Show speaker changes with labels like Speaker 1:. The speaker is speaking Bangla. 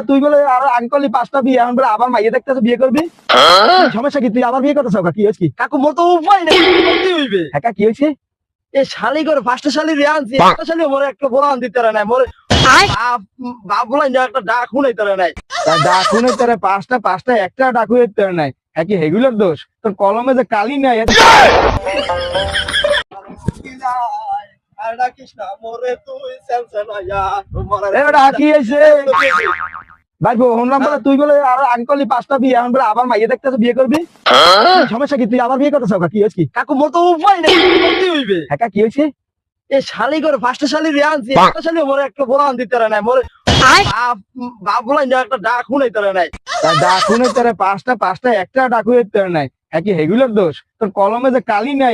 Speaker 1: তুই বলে আরো আগে করলি 5টা বিয়ে, এখন বলে আবার মাইয়ে দেখতেছ বিয়ে করবি। সমস্যা কি? তুই আবার বিয়ে করতেছ? কি হয়েছে? কি
Speaker 2: কাকু মোর তো উপায় নেই, করতে হইবে।
Speaker 1: হ্যাঁ, কি হয়েছে?
Speaker 2: এই শালি করে 5টা শালি রে আনছি, একটা শালি মোরে একটা বোলান দিতে পারে নাই, মোরে বাপ বলাই না, একটা ডাক শুনাইতে পারে নাই।
Speaker 1: ডাকুন তোরা পাঁচটা একটা ডাকু নাই। হ্যাঁ, কি হেগুলার দোষ? তোর কলমে যে কালি নাই। তুই বলে আরো আগে করলি 5টা বিয়ে, এখন বলে আবার মাইয়ে দেখতেছ বিয়ে করবি। সমস্যা কি? তুই আবার বিয়ে করতেছ? কি হয়েছে? কি
Speaker 2: কাকু মোর তো উপায় নেই, করতে হইবে।
Speaker 1: হ্যাঁ, কি হয়েছে?
Speaker 2: এই শালি করে 5টা শালি রে আনছি, একটা শালি মোরে একটা বোলান দিতে পারে নাই, মোরে বাপ বলাই না, একটা ডাক শুনাইতে পারে নাই।
Speaker 1: ডাকুন তোরা পাঁচটা একটা ডাকু নাই। হ্যাঁ, কি হেগুলার দোষ? তোর কলমে যে কালি নাই।